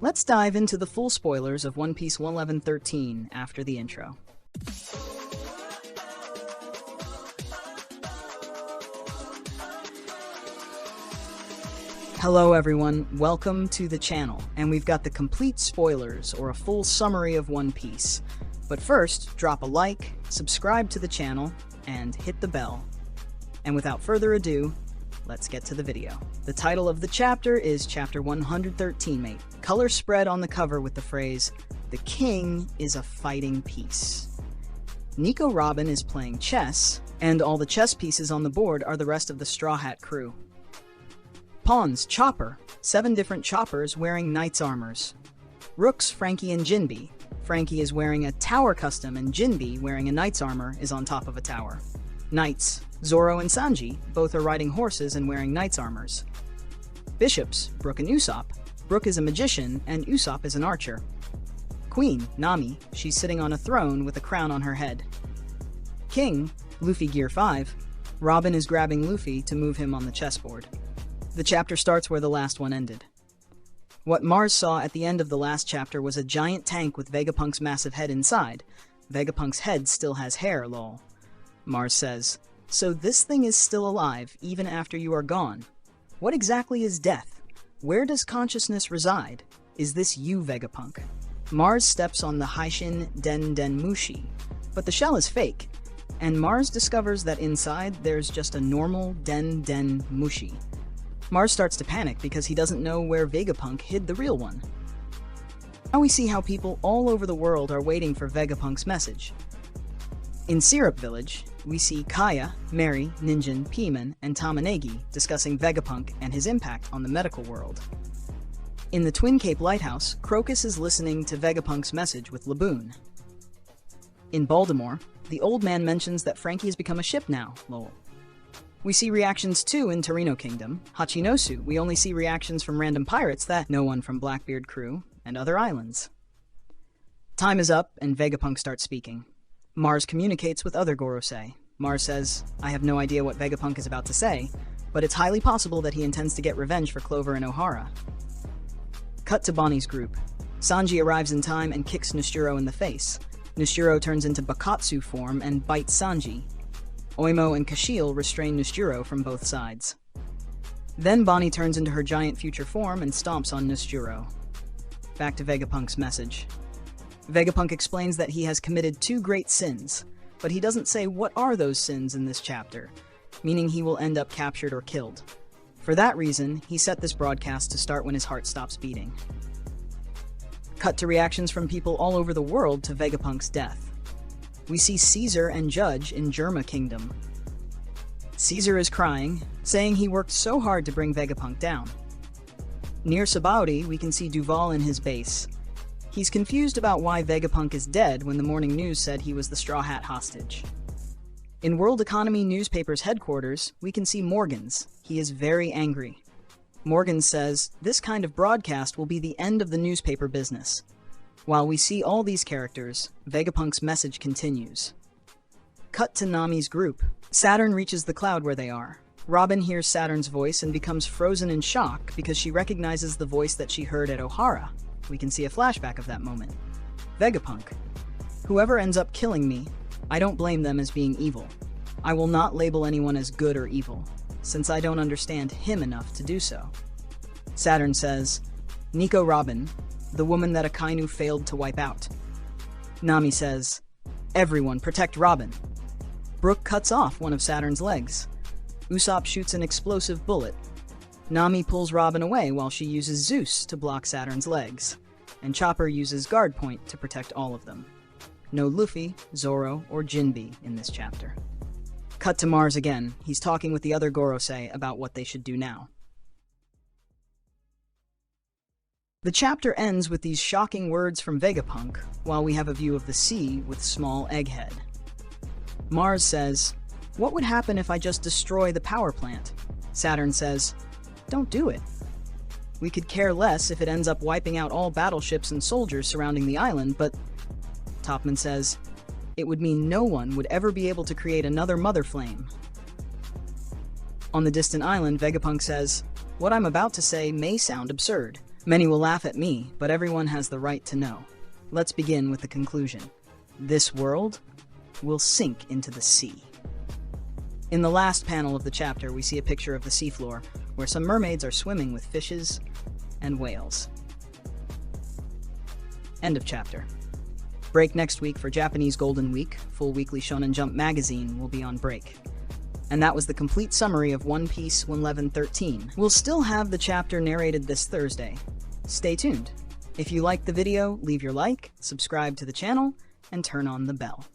Let's dive into the full spoilers of One Piece 111.13 after the intro. Hello everyone, welcome to the channel, and we've got the complete spoilers or a full summary of One Piece. But first, drop a like, subscribe to the channel, and hit the bell. And without further ado, let's get to the video. The title of the chapter is Chapter 113, mate. Color spread on the cover with the phrase, "The King is a fighting piece." Nico Robin is playing chess, and all the chess pieces on the board are the rest of the Straw Hat crew. Pawns, Chopper, 7 different Choppers wearing Knight's armors. Rooks, Frankie and Jinbe. Frankie is wearing a Tower custom and Jinbe, wearing a Knight's armor, is on top of a tower. Knights, Zoro and Sanji, both are riding horses and wearing Knight's armors. Bishops, Brook and Usopp. Brook is a magician and Usopp is an archer. Queen, Nami, she's sitting on a throne with a crown on her head. King, Luffy Gear 5. Robin is grabbing Luffy to move him on the chessboard. The chapter starts where the last one ended. What Mars saw at the end of the last chapter was a giant tank with Vegapunk's massive head inside. Vegapunk's head still has hair, lol. Mars says, "So this thing is still alive even after you are gone. What exactly is death? Where does consciousness reside? Is this you, Vegapunk?" Mars steps on the Haishin Den Den Mushi, but the shell is fake, and Mars discovers that inside there's just a normal Den Den Mushi. Mars starts to panic because he doesn't know where Vegapunk hid the real one. Now we see how people all over the world are waiting for Vegapunk's message. In Syrup Village, we see Kaya, Mary, Ninjin, Piman, and Tamanegi discussing Vegapunk and his impact on the medical world. In the Twin Cape Lighthouse, Crocus is listening to Vegapunk's message with Laboon. In Baltimore, the old man mentions that Frankie has become a ship now, lol. We see reactions too in Torino Kingdom. Hachinosu, we only see reactions from random pirates that no one from Blackbeard crew, and other islands. Time is up, and Vegapunk starts speaking. Mars communicates with other Gorosei. Mars says, "I have no idea what Vegapunk is about to say, but it's highly possible that he intends to get revenge for Clover and O'Hara." Cut to Bonney's group. Sanji arrives in time and kicks Nusjuru in the face. Nusjuru turns into Bakatsu form and bites Sanji. Oimo and Kashiel restrain Nusjuru from both sides. Then Bonney turns into her giant future form and stomps on Nusjuru. Back to Vegapunk's message. Vegapunk explains that he has committed 2 great sins, but he doesn't say what are those sins in this chapter, meaning he will end up captured or killed. For that reason, he set this broadcast to start when his heart stops beating. Cut to reactions from people all over the world to Vegapunk's death. We see Caesar and Judge in Germa Kingdom. Caesar is crying, saying he worked so hard to bring Vegapunk down. Near Sabaody, we can see Duval in his base. He's confused about why Vegapunk is dead when the morning news said he was the Straw Hat hostage. In World Economy Newspaper's headquarters, we can see Morgans. He is very angry. Morgans says, "This kind of broadcast will be the end of the newspaper business." While we see all these characters, Vegapunk's message continues. Cut to Nami's group. Saturn reaches the cloud where they are. Robin hears Saturn's voice and becomes frozen in shock because she recognizes the voice that she heard at O'Hara. We can see a flashback of that moment. Vegapunk. "Whoever ends up killing me, I don't blame them as being evil. I will not label anyone as good or evil, since I don't understand him enough to do so." Saturn says, "Nico Robin, the woman that Akainu failed to wipe out." Nami says, "Everyone protect Robin." Brook cuts off one of Saturn's legs. Usopp shoots an explosive bullet. Nami pulls Robin away while she uses Zeus to block Saturn's legs, and Chopper uses Guard Point to protect all of them. No Luffy, Zoro, or Jinbe in this chapter. Cut to Mars again. He's talking with the other Gorosei about what they should do now. The chapter ends with these shocking words from Vegapunk, while we have a view of the sea with small Egghead. Mars says, "What would happen if I just destroy the power plant?" Saturn says, "Don't do it." We could care less if it ends up wiping out all battleships and soldiers surrounding the island, but Topman says, "It would mean no one would ever be able to create another Mother Flame." On the distant island, Vegapunk says, "What I'm about to say may sound absurd, Many will laugh at me, but everyone has the right to know. Let's begin with the conclusion. This world will sink into the sea. In the last panel of the chapter, we see a picture of the seafloor, where some mermaids are swimming with fishes and whales. End of chapter. Break next week for Japanese Golden Week. Full weekly Shonen Jump magazine will be on break. And that was the complete summary of One Piece 1113. We'll still have the chapter narrated this Thursday. Stay tuned. If you liked the video, leave your like, subscribe to the channel, and turn on the bell.